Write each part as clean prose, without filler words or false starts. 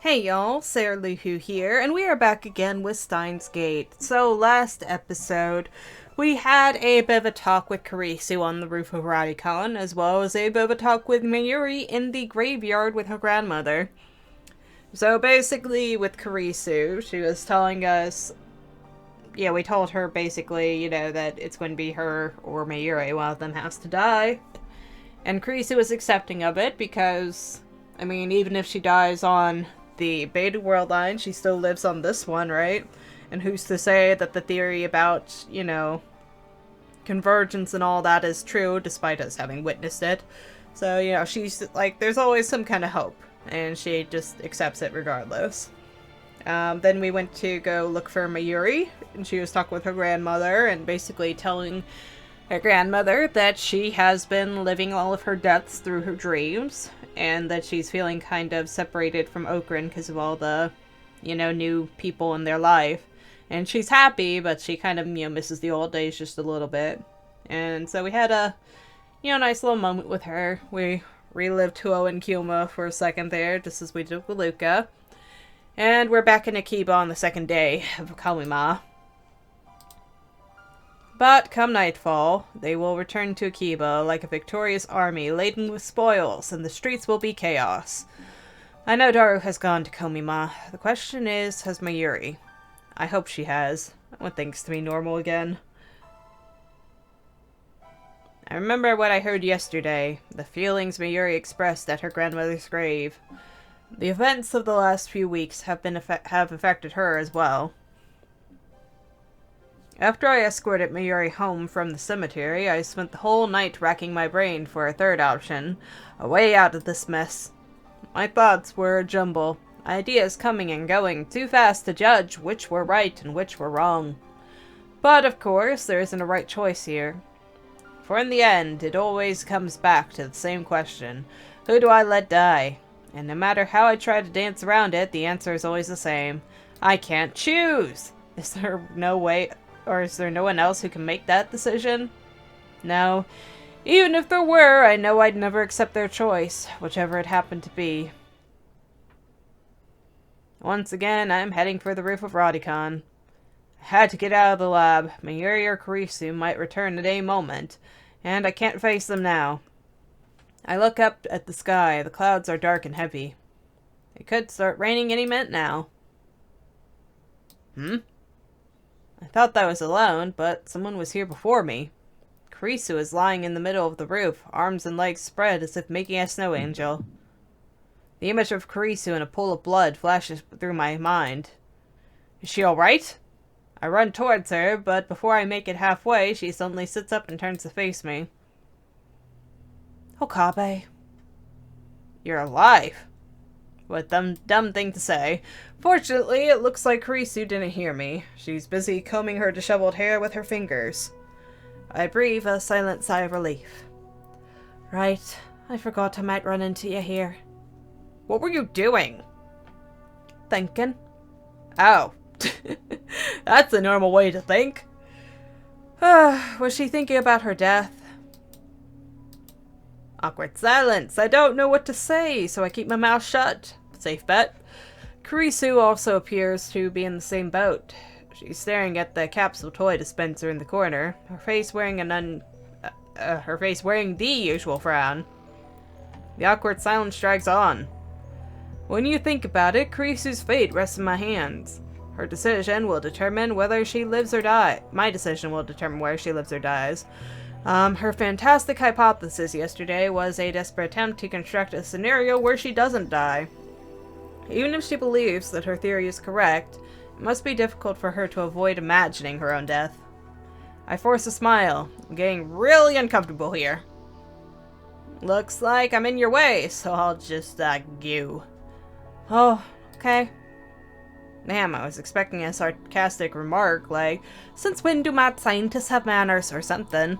Hey y'all, Sarah Luhu here, and we are back again with Steins Gate. So last episode, we had a bit of a talk with Karisu on the roof of Radicon, as well as a bit of a talk with Mayuri in the graveyard with her grandmother. So basically with Karisu, she was telling us, we told her basically, that it's going to be her or Mayuri, one of them has to die. And Karisu was accepting of it because, even if she dies on the Beta World line, she still lives on this one, right? And who's to say that the theory about, convergence and all that is true, despite us having witnessed it. So, she's like, there's always some kind of hope, and she just accepts it regardless. Then we went to go look for Mayuri, and she was talking with her grandmother, and basically telling her grandmother that she has been living all of her deaths through her dreams, and that she's feeling kind of separated from Okran because of all the, new people in their life. And she's happy, but she kind of, misses the old days just a little bit. And so we had a, nice little moment with her. We relived Tuo and Kuma for a second there, just as we did with Luca. And we're back in Akiba on the second day of Kamima. But come nightfall, they will return to Akiba like a victorious army laden with spoils, and the streets will be chaos. I know Daru has gone to Komima. The question is, has Mayuri? I hope she has. I want things to be normal again. I remember what I heard yesterday, the feelings Mayuri expressed at her grandmother's grave. The events of the last few weeks have affected her as well. After I escorted Mayuri home from the cemetery, I spent the whole night racking my brain for a third option, a way out of this mess. My thoughts were a jumble, ideas coming and going too fast to judge which were right and which were wrong. But of course, there isn't a right choice here. For in the end, it always comes back to the same question, who do I let die? And no matter how I try to dance around it, the answer is always the same. I can't choose! Is there no way... Or is there no one else who can make that decision? No. Even if there were, I know I'd never accept their choice, whichever it happened to be. Once again, I'm heading for the roof of Radicon. I had to get out of the lab. Mayuri or Karisu might return at any moment, and I can't face them now. I look up at the sky. The clouds are dark and heavy. It could start raining any minute now. I thought I was alone, but someone was here before me. Karisu is lying in the middle of the roof, arms and legs spread as if making a snow angel. The image of Karisu in a pool of blood flashes through my mind. Is she alright? I run towards her, but before I make it halfway, she suddenly sits up and turns to face me. Okabe. You're alive. What a dumb thing to say. Fortunately, it looks like Karisu didn't hear me. She's busy combing her disheveled hair with her fingers. I breathe a silent sigh of relief. Right. I forgot I might run into you here. What were you doing? Thinking. Oh. That's a normal way to think. Was she thinking about her death? Awkward silence. I don't know what to say, so I keep my mouth shut. Safe bet. Karisu also appears to be in the same boat. She's staring at the capsule toy dispenser in the corner, her face wearing the usual frown. The awkward silence drags on. When you think about it, Karisu's fate rests in my hands. Her decision will determine whether she lives or dies. My decision will determine whether she lives or dies. Her fantastic hypothesis yesterday was a desperate attempt to construct a scenario where she doesn't die. Even if she believes that her theory is correct, it must be difficult for her to avoid imagining her own death. I force a smile. I'm getting really uncomfortable here. Looks like I'm in your way, so I'll just, go. Oh, okay. Damn, I was expecting a sarcastic remark like, since when do mad scientists have manners or something?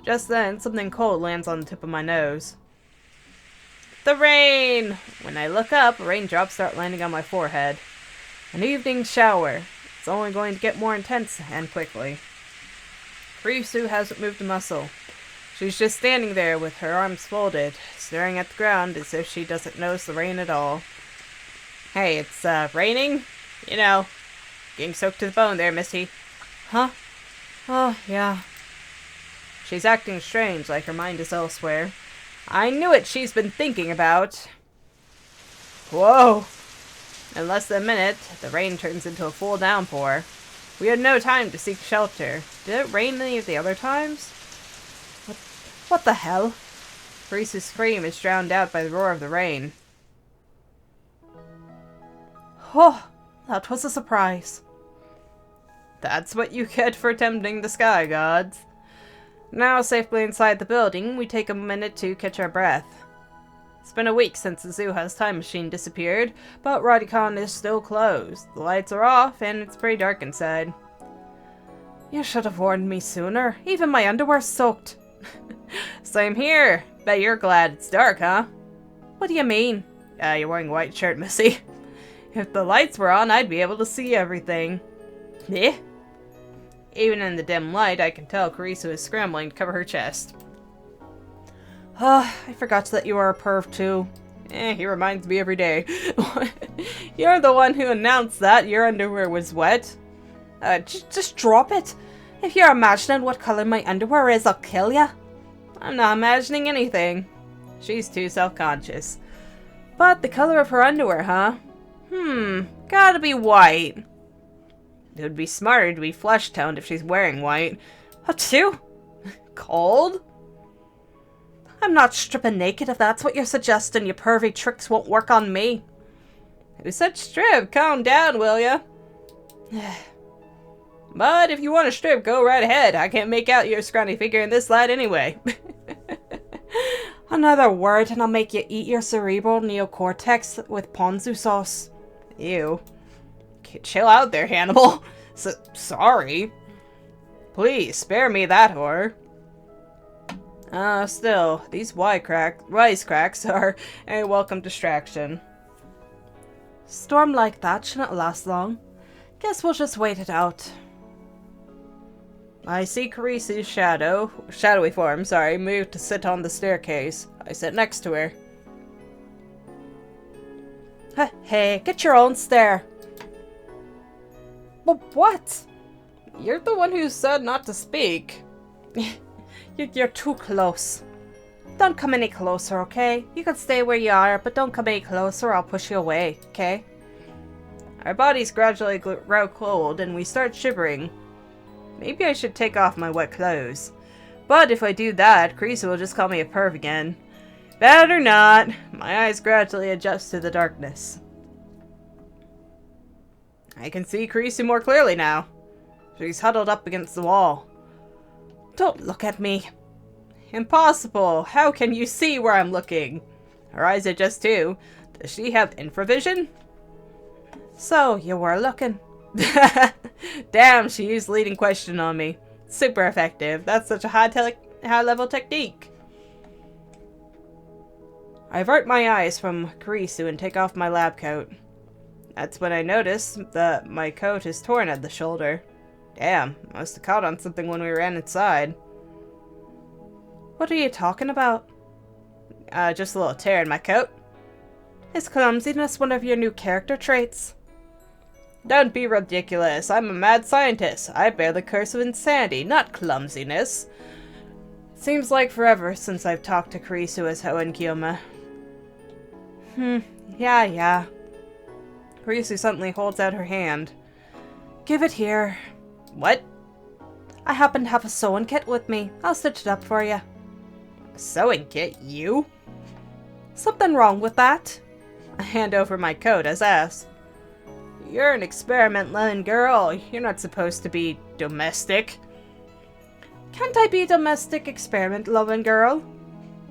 Just then, something cold lands on the tip of my nose. The rain! When I look up, raindrops start landing on my forehead. An evening shower. It's only going to get more intense and quickly. Karisu hasn't moved a muscle. She's just standing there with her arms folded, staring at the ground as if she doesn't notice the rain at all. Hey, it's, raining? You know, getting soaked to the bone there, Missy. Huh? Oh, yeah. She's acting strange, like her mind is elsewhere. I knew it, she's been thinking about. Whoa! In less than a minute, the rain turns into a full downpour. We had no time to seek shelter. Did it rain any of the other times? What the hell? Reese's scream is drowned out by the roar of the rain. Oh, that was a surprise. That's what you get for tempting the sky gods. Now, safely inside the building, we take a minute to catch our breath. It's been a week since the zoo house time machine disappeared, but Rodicon is still closed. The lights are off, and it's pretty dark inside. You should have warned me sooner. Even my underwear's soaked. Same here. Bet you're glad it's dark, huh? What do you mean? You're wearing a white shirt, Missy. If the lights were on, I'd be able to see everything. Eh? Even in the dim light, I can tell Carissa is scrambling to cover her chest. I forgot that you are a perv too. He reminds me every day. You're the one who announced that your underwear was wet. Just drop it. If you're imagining what color my underwear is, I'll kill ya. I'm not imagining anything. She's too self-conscious. But the color of her underwear, huh? Gotta be white. It would be smarter to be flesh-toned if she's wearing white. Achoo! Cold? I'm not stripping naked if that's what you're suggesting. Your pervy tricks won't work on me. Who said strip? Calm down, will ya? But if you want to strip, go right ahead. I can't make out your scrawny figure in this light anyway. Another word and I'll make you eat your cerebral neocortex with ponzu sauce. Ew. Okay, chill out there, Hannibal. Sorry. Please, spare me that horror. Still, these wisecracks are a welcome distraction. Storm like that shouldn't last long. Guess we'll just wait it out. I see Carissa's shadowy form, move to sit on the staircase. I sit next to her. Hey, get your own stair. But what? You're the one who said not to speak. You're too close. Don't come any closer, okay? You can stay where you are, but don't come any closer or I'll push you away, okay? Our bodies gradually grow cold and we start shivering. Maybe I should take off my wet clothes. But if I do that, Carissa will just call me a perv again. Better not. My eyes gradually adjust to the darkness. I can see Carissa more clearly now. She's huddled up against the wall. Don't look at me. Impossible. How can you see where I'm looking? Her eyes adjust too. Does she have infravision? So, you were looking. Damn, she used leading question on me. Super effective. That's such a high-level technique. I avert my eyes from Karisu and take off my lab coat. That's when I notice that my coat is torn at the shoulder. Damn, must have caught on something when we ran inside. What are you talking about? Just a little tear in my coat. Is clumsiness one of your new character traits? Don't be ridiculous. I'm a mad scientist. I bear the curse of insanity, not clumsiness. Seems like forever since I've talked to Karisu as Ho and Kyoma. Yeah. Karisu suddenly holds out her hand. Give it here. What? I happen to have a sewing kit with me. I'll stitch it up for you. A sewing kit? You? Something wrong with that? I hand over my coat as asked. You're an experiment-loving girl. You're not supposed to be domestic. Can't I be a domestic experiment-loving girl?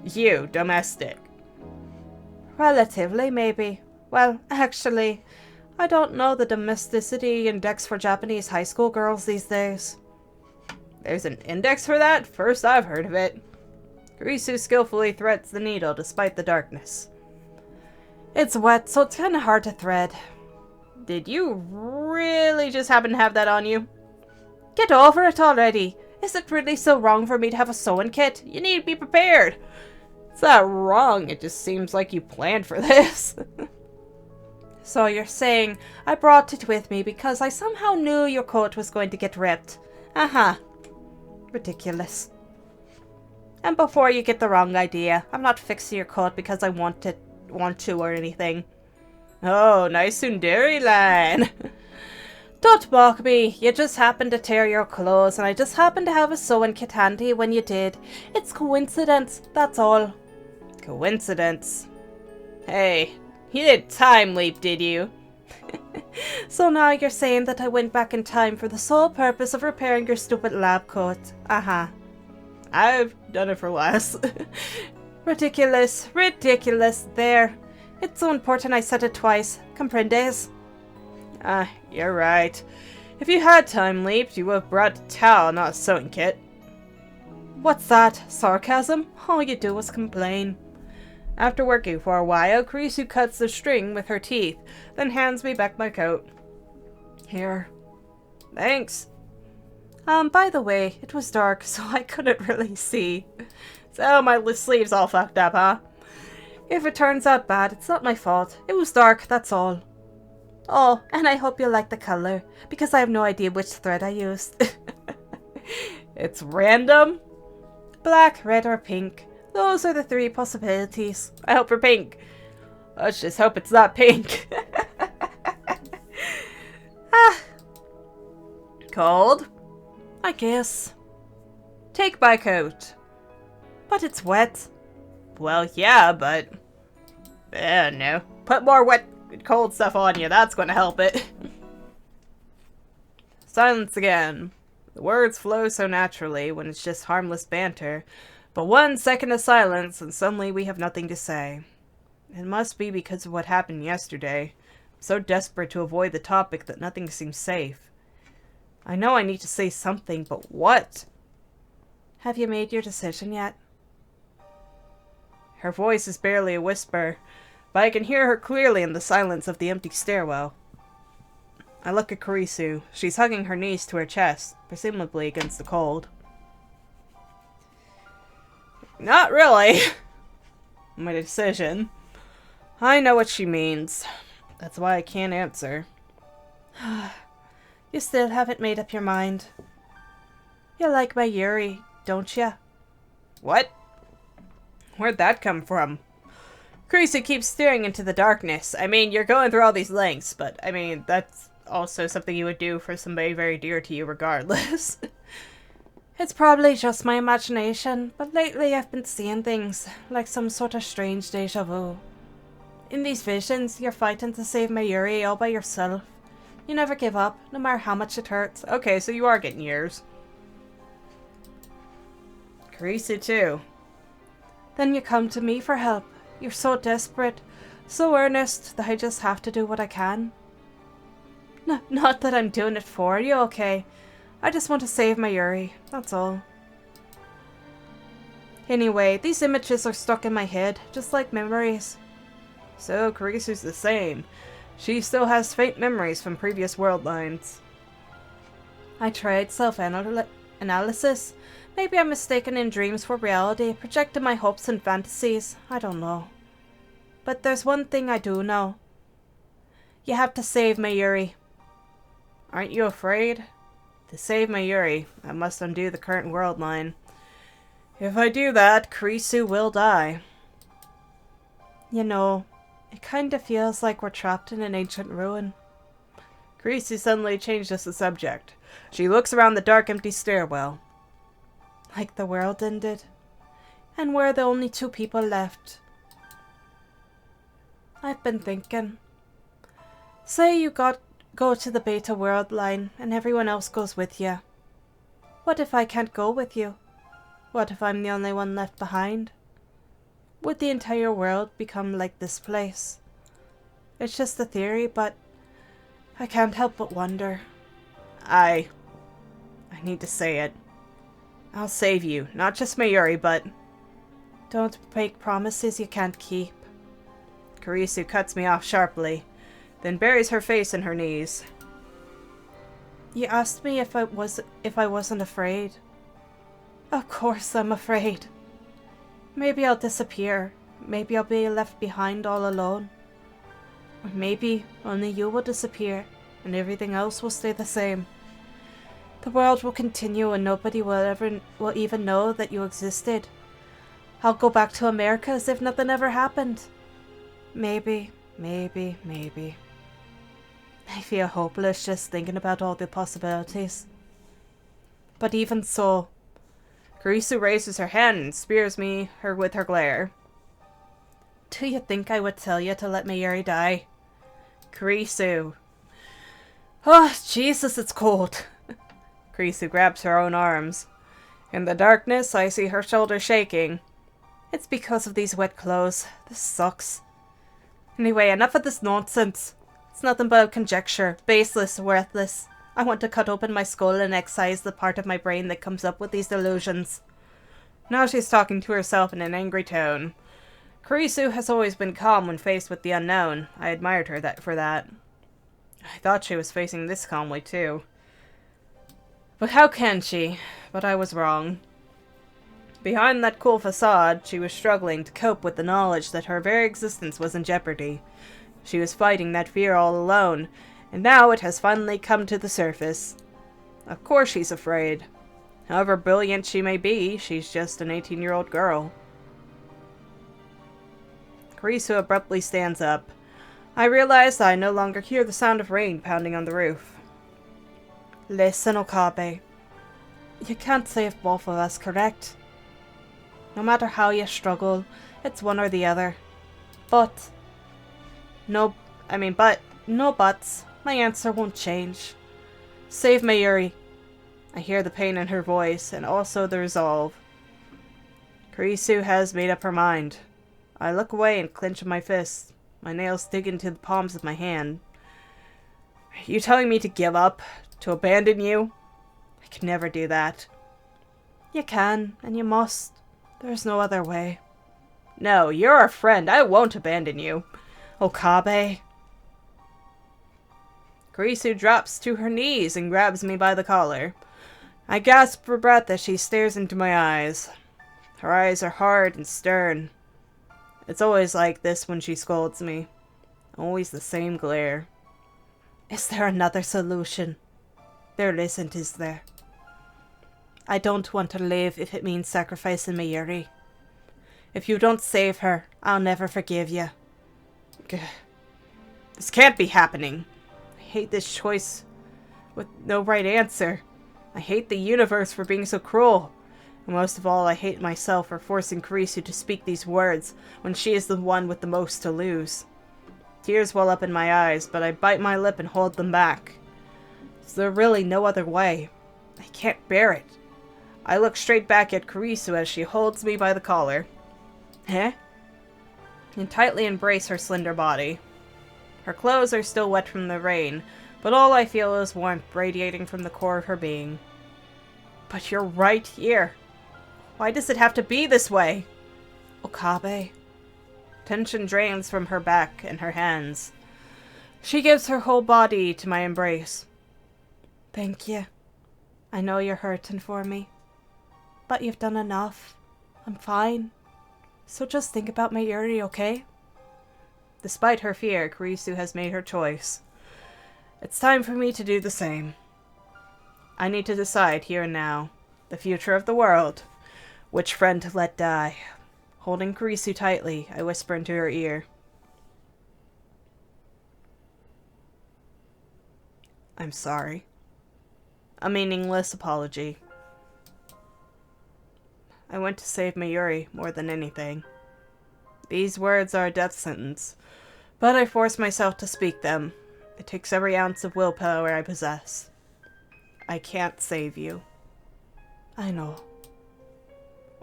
You, domestic. Relatively, maybe. Well, actually, I don't know the domesticity index for Japanese high school girls these days. There's an index for that? First I've heard of it. Karisu skillfully threads the needle despite the darkness. It's wet, so it's kinda hard to thread. Did you really just happen to have that on you? Get over it already. Is it really so wrong for me to have a sewing kit? You need to be prepared. It's not wrong, it just seems like you planned for this. So you're saying I brought it with me because I somehow knew your coat was going to get ripped. Uh-huh. Ridiculous. And before you get the wrong idea, I'm not fixing your coat because I want to or anything. Oh, nice tsundere line. Don't mock me. You just happened to tear your clothes, and I just happened to have a sewing kit handy when you did. It's coincidence, that's all. Coincidence? Hey, you didn't time leap, did you? So now you're saying that I went back in time for the sole purpose of repairing your stupid lab coat. Uh-huh. I've done it for less. Ridiculous. Ridiculous. There. It's so important I said it twice. Comprendes? You're right. If you had time leaped, you would have brought a towel, not a sewing kit. What's that? Sarcasm? All you do is complain. After working for a while, Kurisu cuts the string with her teeth, then hands me back my coat. Here. Thanks. By the way, it was dark, so I couldn't really see. So my sleeve's all fucked up, huh? If it turns out bad, it's not my fault. It was dark, that's all. Oh, and I hope you like the color, because I have no idea which thread I used. It's random? Black, red, or pink. Those are the 3 possibilities. I hope for pink. Let's just hope it's not pink. Cold? I guess. Take my coat. But it's wet. Well, yeah, but... no. Put more wet, cold stuff on you. That's going to help it. Silence again. The words flow so naturally when it's just harmless banter. But 1 second of silence and suddenly we have nothing to say. It must be because of what happened yesterday. I'm so desperate to avoid the topic that nothing seems safe. I know I need to say something, but what? Have you made your decision yet? Her voice is barely a whisper, but I can hear her clearly in the silence of the empty stairwell. I look at Kurisu. She's hugging her knees to her chest, presumably against the cold. Not really. My decision. I know what she means. That's why I can't answer. You still haven't made up your mind. You like my Yuri, don't you? What? Where'd that come from? Kurisu keeps staring into the darkness. I mean, you're going through all these lengths, but I mean, that's also something you would do for somebody very dear to you regardless. It's probably just my imagination, but lately I've been seeing things, like some sort of strange deja vu. In these visions, you're fighting to save Mayuri all by yourself. You never give up, no matter how much it hurts. Okay, so you are getting yours. Kurisu too. Then you come to me for help. You're so desperate, so earnest, that I just have to do what I can. No, not that I'm doing it for you, okay? I just want to save Mayuri, that's all. Anyway, these images are stuck in my head, just like memories. So, Kurisu's the same. She still has faint memories from previous world lines. I tried self-analysis. Maybe I'm mistaken in dreams for reality, projecting my hopes and fantasies. I don't know. But there's one thing I do know. You have to save Mayuri. Aren't you afraid? To save Mayuri, I must undo the current world line. If I do that, Kurisu will die. You know, it kinda feels like we're trapped in an ancient ruin. Kurisu suddenly changes the subject. She looks around the dark, empty stairwell. Like the world ended. And we're the only 2 people left. I've been thinking. Say you go to the beta world line and everyone else goes with you. What if I can't go with you? What if I'm the only one left behind? Would the entire world become like this place? It's just a theory, but I can't help but wonder. I need to say it. I'll save you, not just Mayuri, but... Don't make promises you can't keep. Kurisu cuts me off sharply, then buries her face in her knees. You asked me if I wasn't afraid. Of course I'm afraid. Maybe I'll disappear. Maybe I'll be left behind all alone. Or maybe only you will disappear, and everything else will stay the same. The world will continue and nobody will even know that you existed. I'll go back to America as if nothing ever happened. Maybe. I feel hopeless just thinking about all the possibilities. But even so, Kurisu raises her hand and spears her with her glare. Do you think I would tell you to let Mayuri die? Kurisu. Oh, Jesus, it's cold. Kurisu grabs her own arms. In the darkness, I see her shoulders shaking. It's because of these wet clothes. This sucks. Anyway, enough of this nonsense. It's nothing but conjecture, baseless, worthless. I want to cut open my skull and excise the part of my brain that comes up with these delusions. Now she's talking to herself in an angry tone. Kurisu has always been calm when faced with the unknown. I admired her for that. I thought she was facing this calmly, too. But how can she? But I was wrong. Behind that cool facade, she was struggling to cope with the knowledge that her very existence was in jeopardy. She was fighting that fear all alone, and now it has finally come to the surface. Of course she's afraid. However brilliant she may be, she's just an 18-year-old girl. Kurisu abruptly stands up. I realize that I no longer hear the sound of rain pounding on the roof. Listen, Okabe. You can't save both of us, correct? No matter how you struggle, it's one or the other. But no buts. My answer won't change. Save Mayuri. I hear the pain in her voice, and also the resolve. Kurisu has made up her mind. I look away and clench my fists. My nails dig into the palms of my hand. Are you telling me to give up? To abandon you? I can never do that. You can, and you must. There's no other way. No, you're a friend. I won't abandon you. Okabe. Kurisu drops to her knees and grabs me by the collar. I gasp for breath as she stares into my eyes. Her eyes are hard and stern. It's always like this when she scolds me. Always the same glare. Is there another solution? There isn't, is there? I don't want to live if it means sacrificing Mayuri. If you don't save her, I'll never forgive you. This can't be happening. I hate this choice with no right answer. I hate the universe for being so cruel. And most of all, I hate myself for forcing Kurisu to speak these words when she is the one with the most to lose. Tears well up in my eyes, but I bite my lip and hold them back. Is there really no other way? I can't bear it. I look straight back at Kurisu as she holds me by the collar. And tightly embrace her slender body. Her clothes are still wet from the rain, but all I feel is warmth radiating from the core of her being. But you're right here. Why does it have to be this way? Okabe. Tension drains from her back and her hands. She gives her whole body to my embrace. Thank you. I know you're hurting for me. But you've done enough. I'm fine. So just think about Mayuri, okay? Despite her fear, Kurisu has made her choice. It's time for me to do the same. I need to decide here and now. The future of the world. Which friend to let die. Holding Kurisu tightly, I whisper into her ear. I'm sorry. A meaningless apology. I went to save Mayuri more than anything. These words are a death sentence, but I force myself to speak them. It takes every ounce of willpower I possess. I can't save you. I know.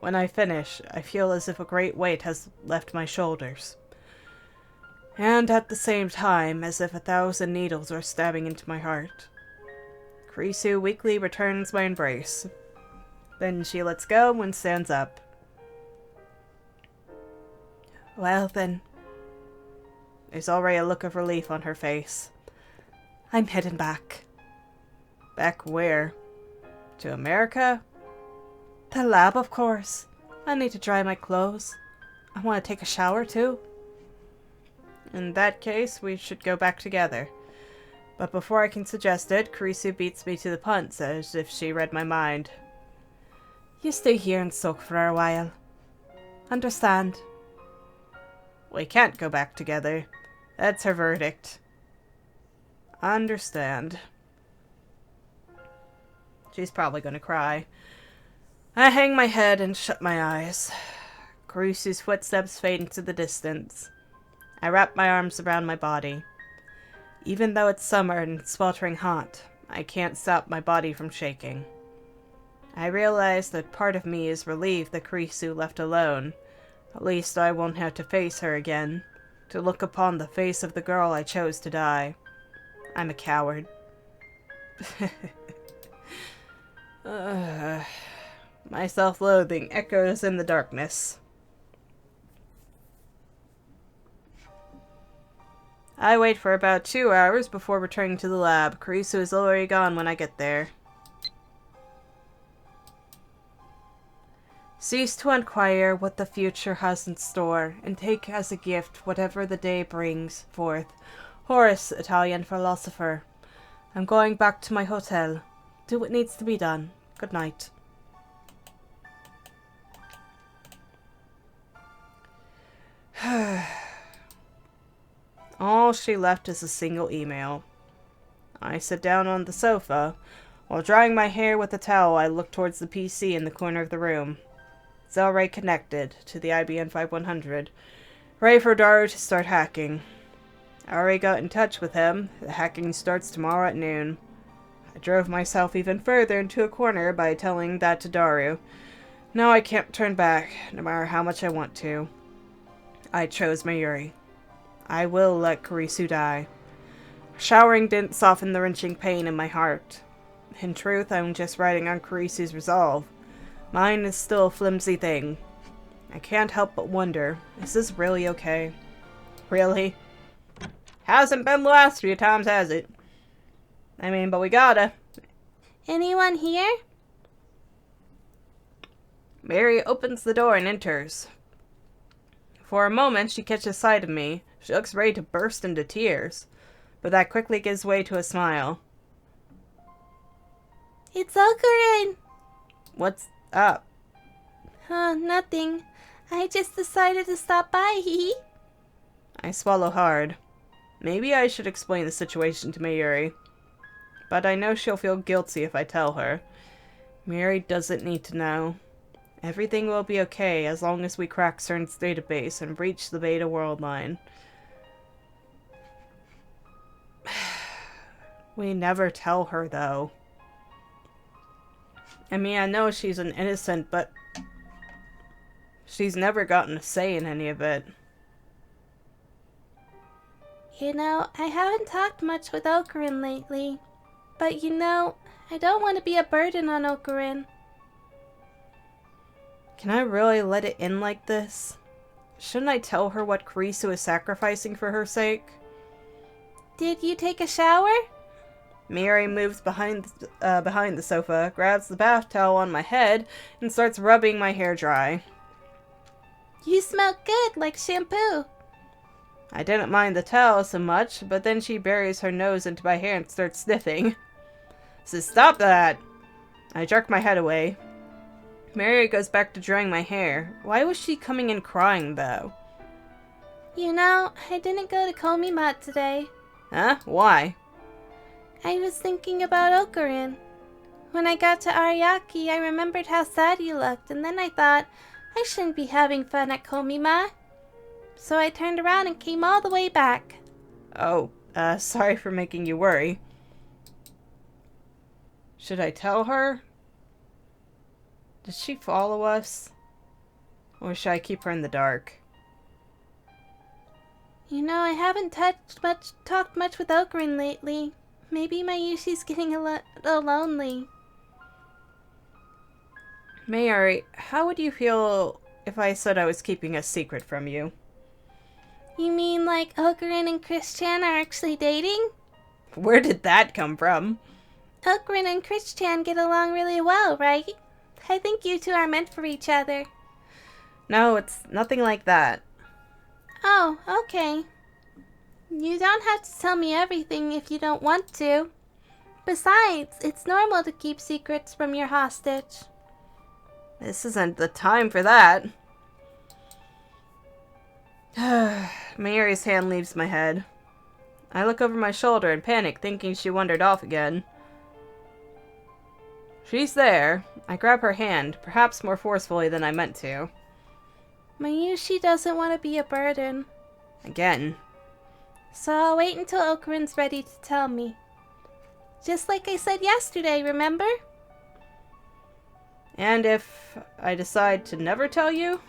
When I finish, I feel as if a great weight has left my shoulders. And at the same time, as if 1,000 needles are stabbing into my heart. Kurisu weakly returns my embrace. Then she lets go and stands up. Well then. There's already a look of relief on her face. I'm heading back. Back where? To America? The lab, of course. I need to dry my clothes. I want to take a shower, too. In that case, we should go back together. But before I can suggest it, Kurisu beats me to the punch as if she read my mind. You stay here and soak for a while. Understand? We can't go back together. That's her verdict. Understand. She's probably gonna cry. I hang my head and shut my eyes. Kurisu's footsteps fade into the distance. I wrap my arms around my body. Even though it's summer and sweltering hot, I can't stop my body from shaking. I realize that part of me is relieved that Kurisu left alone. At least I won't have to face her again, to look upon the face of the girl I chose to die. I'm a coward. My self-loathing echoes in the darkness. I wait for about 2 hours before returning to the lab. Kurisu is already gone when I get there. Cease to inquire what the future has in store, and take as a gift whatever the day brings forth. Horace, Italian philosopher. I'm going back to my hotel. Do what needs to be done. Good night. All she left is a single email. I sit down on the sofa. While drying my hair with a towel, I look towards the PC in the corner of the room. It's already connected to the IBM 5100. Ready for Daru to start hacking. I already got in touch with him. The hacking starts tomorrow at noon. I drove myself even further into a corner by telling that to Daru. Now I can't turn back, no matter how much I want to. I chose Mayuri. I will let Kurisu die. Showering didn't soften the wrenching pain in my heart. In truth, I'm just riding on Kurisu's resolve. Mine is still a flimsy thing. I can't help but wonder, is this really okay? Really? Hasn't been the last few times, has it? I mean, but we gotta. Anyone here? Mary opens the door and enters. For a moment, she catches sight of me. She looks ready to burst into tears, but that quickly gives way to a smile. It's Okurin! What's up? Nothing. I just decided to stop by, hee. I swallow hard. Maybe I should explain the situation to Mayuri, but I know she'll feel guilty if I tell her. Mary doesn't need to know. Everything will be okay as long as we crack CERN's database and breach the Beta World line. We never tell her, though. I mean, I know she's an innocent, but she's never gotten a say in any of it. You know, I haven't talked much with Okurin lately. But you know, I don't want to be a burden on Okurin. Can I really let it in like this? Shouldn't I tell her what Kurisu is sacrificing for her sake? Did you take a shower? Mary moves behind the sofa, grabs the bath towel on my head, and starts rubbing my hair dry. You smell good, like shampoo. I didn't mind the towel so much, but then she buries her nose into my hair and starts sniffing. So stop that! I jerk my head away. Mary goes back to drying my hair. Why was she coming in crying, though? You know, I didn't go to Komimat today. Huh? Why? I was thinking about Okurin. When I got to Ariake, I remembered how sad you looked, and then I thought, I shouldn't be having fun at Komima. So I turned around and came all the way back. Oh, sorry for making you worry. Should I tell her? Does she follow us? Or should I keep her in the dark? You know, I haven't talked much with Okurin lately. Maybe Mayushi's getting a little lonely. Mayuri, how would you feel if I said I was keeping a secret from you? You mean like Okurin and Chris-chan are actually dating? Where did that come from? Okurin and Chris-chan get along really well, right? I think you two are meant for each other. No, it's nothing like that. Oh, okay. You don't have to tell me everything if you don't want to. Besides, it's normal to keep secrets from your hostage. This isn't the time for that. Mayuri's hand leaves my head. I look over my shoulder and panic, thinking she wandered off again. She's there. I grab her hand, perhaps more forcefully than I meant to. Mayushi doesn't want to be a burden. Again. So I'll wait until Okurin's ready to tell me. Just like I said yesterday, remember? And if I decide to never tell you?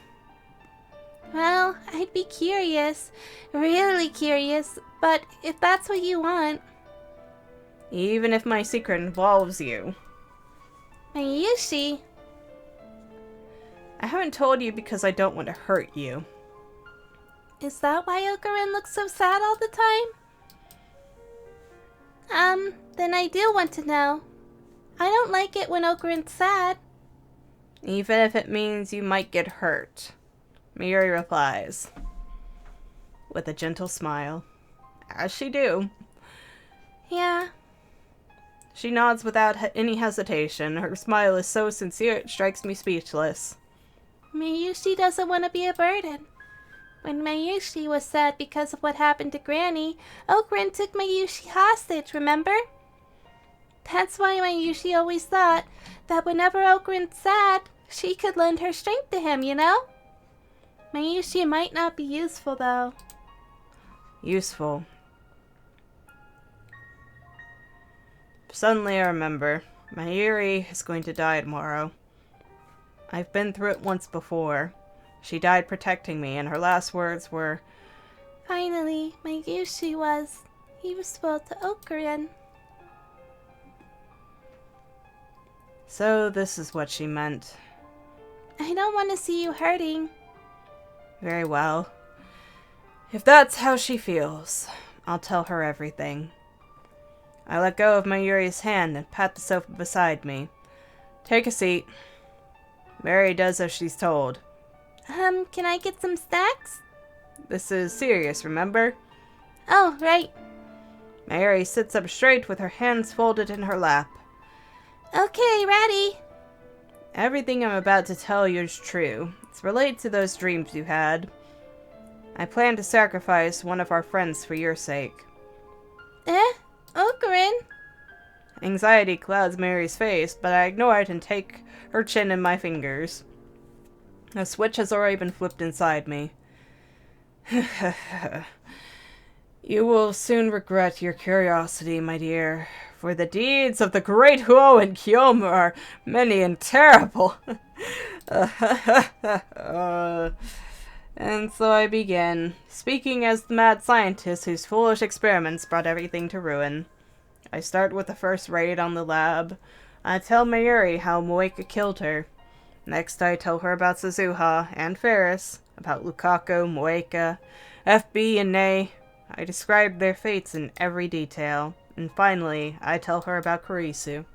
Well, I'd be curious. Really curious. But if that's what you want... Even if my secret involves you. Mayushi... I haven't told you because I don't want to hurt you. Is that why Okurin looks so sad all the time? Then I do want to know. I don't like it when Okurin's sad. Even if it means you might get hurt. Mayuri replies. With a gentle smile. As she do. Yeah. She nods without any hesitation. Her smile is so sincere it strikes me speechless. Mayushi doesn't want to be a burden. When Mayushi was sad because of what happened to Granny, Okurin took Mayushi hostage, remember? That's why Mayushi always thought that whenever Okurin's sad, she could lend her strength to him, you know? Mayushi might not be useful, though. Useful. Suddenly I remember. Mayuri is going to die tomorrow. I've been through it once before. She died protecting me, and her last words were, Finally, Mayushi was useful to Okurin. So this is what she meant. I don't want to see you hurting. Very well. If that's how she feels, I'll tell her everything. I let go of Mayuri's hand and pat the sofa beside me. Take a seat. Mary does as she's told. Can I get some snacks? This is serious, remember? Oh, right. Mary sits up straight with her hands folded in her lap. Okay, ready. Everything I'm about to tell you is true. It's related to those dreams you had. I plan to sacrifice one of our friends for your sake. Okurin? Anxiety clouds Mary's face, but I ignore it and take her chin in my fingers. A switch has already been flipped inside me. You will soon regret your curiosity, my dear, for the deeds of the great Huo and Kyoma are many and terrible. And so I begin, speaking as the mad scientist whose foolish experiments brought everything to ruin. I start with the first raid on the lab. I tell Mayuri how Moeka killed her. Next I tell her about Suzuha and Ferris, about Lukaku, Moeka, FB, and Nei. I describe their fates in every detail. And finally, I tell her about Kurisu.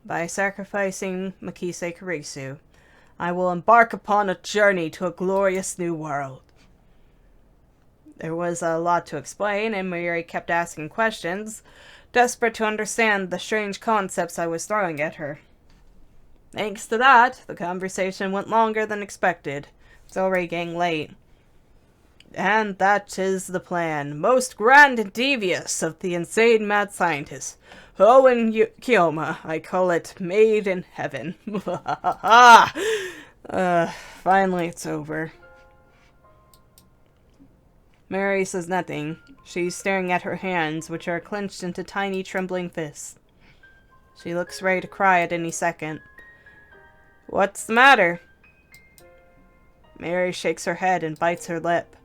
By sacrificing Makise Kurisu, I will embark upon a journey to a glorious new world. There was a lot to explain, and Mayuri kept asking questions, desperate to understand the strange concepts I was throwing at her. Thanks to that, the conversation went longer than expected. It's already getting late. And that is the plan, most grand and devious of the insane mad scientist. Owen Kyoma, I call it Made in Heaven. Finally it's over. Mary says nothing. She's staring at her hands, which are clenched into tiny, trembling fists. She looks ready to cry at any second. What's the matter? Mary shakes her head and bites her lip.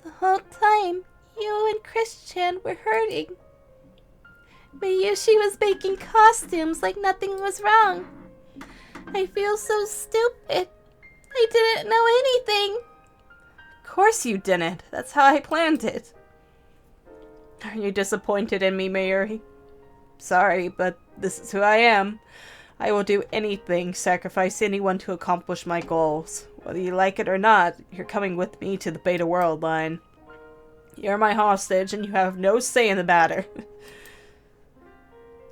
The whole time, you and Christian were hurting. Mayushi was making costumes like nothing was wrong. I feel so stupid. I didn't know anything. Of course you didn't. That's how I planned it. Are you disappointed in me, Mayuri? Sorry, but this is who I am. I will do anything, sacrifice anyone to accomplish my goals. Whether you like it or not, you're coming with me to the Beta World line. You're my hostage, and you have no say in the matter.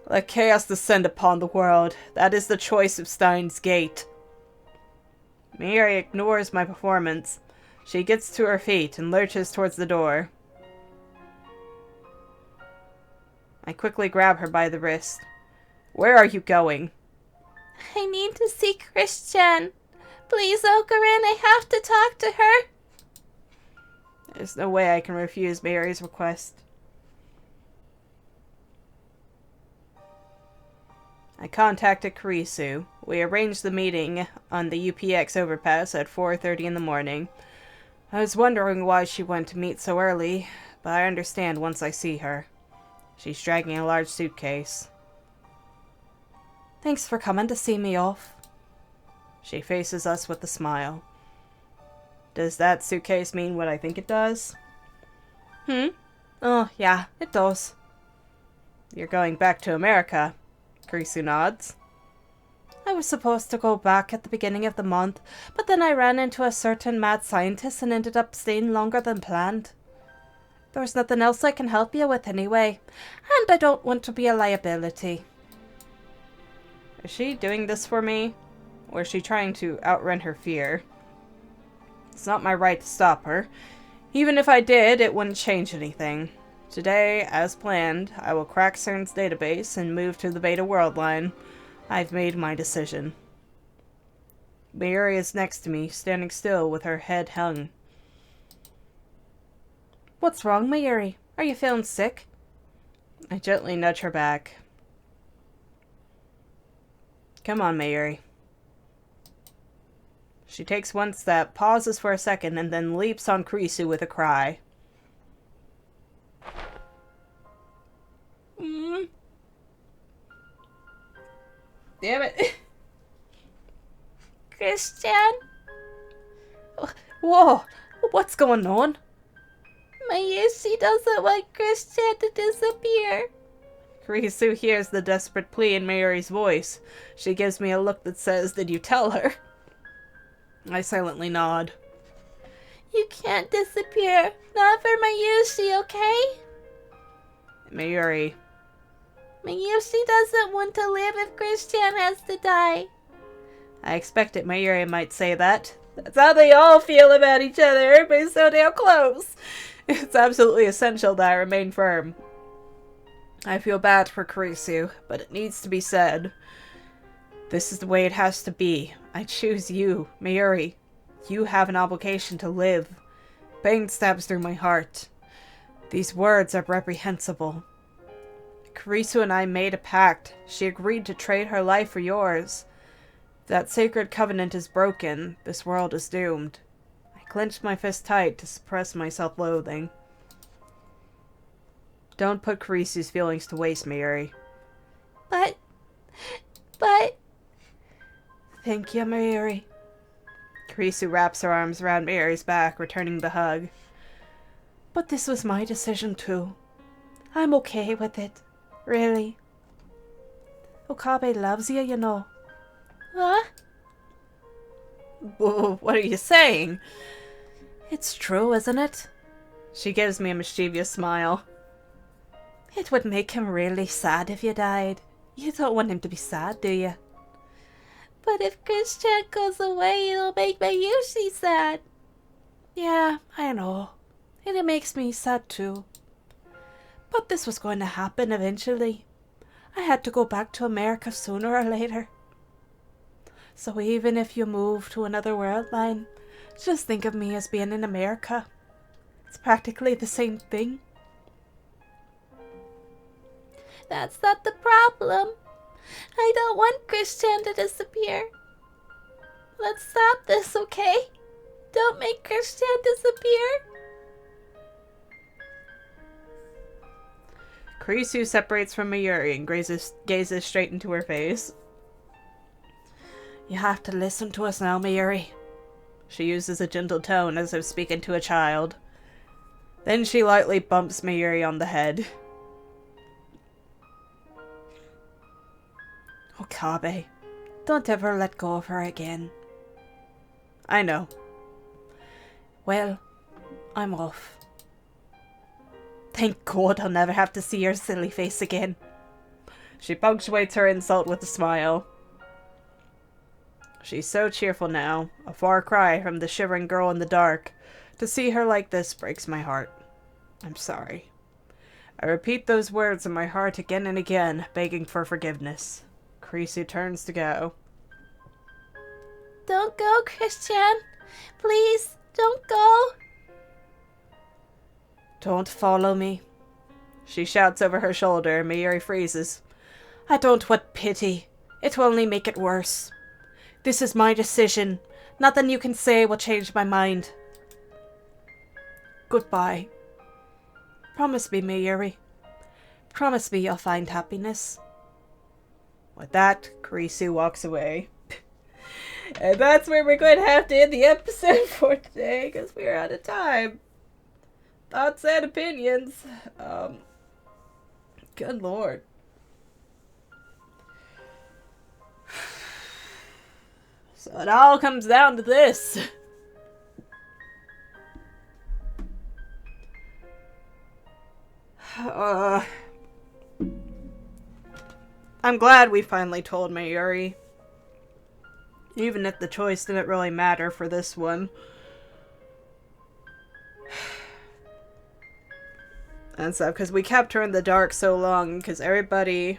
Let chaos descend upon the world. That is the choice of Steins Gate. Mary ignores my performance. She gets to her feet and lurches towards the door. I quickly grab her by the wrist. Where are you going? I need to see Christian. Please, Ocarin, I have to talk to her. There's no way I can refuse Mary's request. I contacted Kurisu. We arranged the meeting on the UPX overpass at 4:30 in the morning. I was wondering why she went to meet so early, but I understand once I see her. She's dragging a large suitcase. Thanks for coming to see me off. She faces us with a smile. Does that suitcase mean what I think it does? Oh, yeah, it does. You're going back to America. Kurisu nods. I was supposed to go back at the beginning of the month, but then I ran into a certain mad scientist and ended up staying longer than planned. There's nothing else I can help you with anyway, and I don't want to be a liability. Is she doing this for me? Or is she trying to outrun her fear? It's not my right to stop her. Even if I did, it wouldn't change anything. Today, as planned, I will crack CERN's database and move to the Beta World line. I've made my decision. Mayuri is next to me, standing still with her head hung. What's wrong, Mayuri? Are you feeling sick? I gently nudge her back. Come on, Mayuri. She takes one step, pauses for a second, and then leaps on Kurisu with a cry. Damn it. Christian? Whoa, what's going on? Mayushi doesn't want Christian to disappear. Kurisu hears the desperate plea in Mayuri's voice. She gives me a look that says, "Did you tell her?" I silently nod. You can't disappear. Not for Mayushi, okay? Mayuri. Mayushi doesn't want to live if Christian has to die. I expected Mayuri might say that. That's how they all feel about each other. Everybody's so damn close. It's absolutely essential that I remain firm. I feel bad for Kurisu, but it needs to be said. This is the way it has to be. I choose you, Mayuri. You have an obligation to live. Pain stabs through my heart. These words are reprehensible. Kurisu and I made a pact. She agreed to trade her life for yours. If that sacred covenant is broken, this world is doomed. I clenched my fist tight to suppress my self-loathing. Don't put Kurisu's feelings to waste, Mayuri. But... Thank you, Mayuri. Kurisu wraps her arms around Mayuri's back, returning the hug. But this was my decision too. I'm okay with it. Really. Okabe loves you, you know. Huh? Whoa, what are you saying? It's true, isn't it? She gives me a mischievous smile. It would make him really sad if you died. You don't want him to be sad, do you? But if Christian goes away, it'll make Mayushi sad. Yeah, I know. And it makes me sad too. But this was going to happen eventually. I had to go back to America sooner or later. So even if you move to another world line, just think of me as being in America. It's practically the same thing. That's not the problem. I don't want Christian to disappear. Let's stop this, okay? Don't make Christian disappear. Kurisu separates from Mayuri and gazes straight into her face. You have to listen to us now, Mayuri. She uses a gentle tone as if speaking to a child. Then she lightly bumps Mayuri on the head. Okabe, don't ever let go of her again. I know. Well, I'm off. Thank God I'll never have to see your silly face again. She punctuates her insult with a smile. She's so cheerful now, a far cry from the shivering girl in the dark. To see her like this breaks my heart. I'm sorry. I repeat those words in my heart again and again, begging for forgiveness. Creasy turns to go. Don't go, Christian. Please, don't go. Don't follow me. She shouts over her shoulder. Mayuri freezes. I don't want pity. It will only make it worse. This is my decision. Nothing you can say will change my mind. Goodbye. Promise me, Mayuri. Promise me you'll find happiness. With that, Kurisu walks away. And that's where we're going to have to end the episode for today, because we're out of time. Thoughts and opinions. Good lord. So it all comes down to this. I'm glad we finally told Mayuri. Even if the choice didn't really matter for this one. And stuff, because we kept her in the dark so long, because everybody,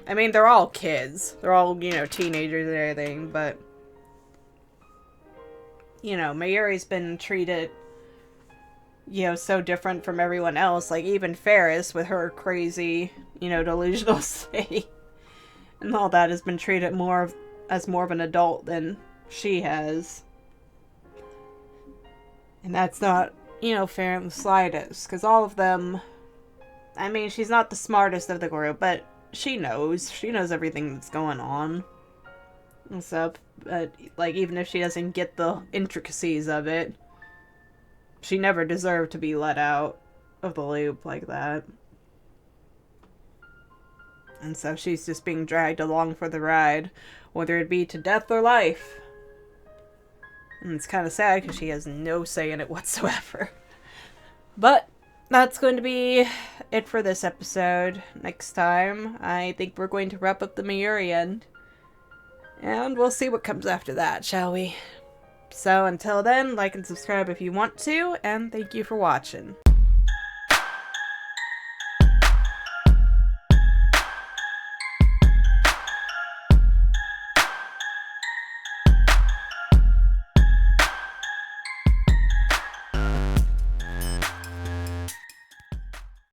I mean, they're all kids. They're all, you know, teenagers and everything, but, you know, Mayuri's been treated, you know, so different from everyone else. Like, even Ferris, with her crazy, you know, delusional state, and all that, has been treated as more of an adult than she has. And that's not, you know, fair in the slightest, because all of them, I mean, she's not the smartest of the group, but she knows. She knows everything that's going on. And stuff. But, like, even if she doesn't get the intricacies of it, she never deserved to be let out of the loop like that. And so she's just being dragged along for the ride, whether it be to death or life. And it's kind of sad because she has no say in it whatsoever. But that's going to be it for this episode. Next time, I think we're going to wrap up the Mayuri end. And we'll see what comes after that, shall we? So until then, like and subscribe if you want to, and thank you for watching.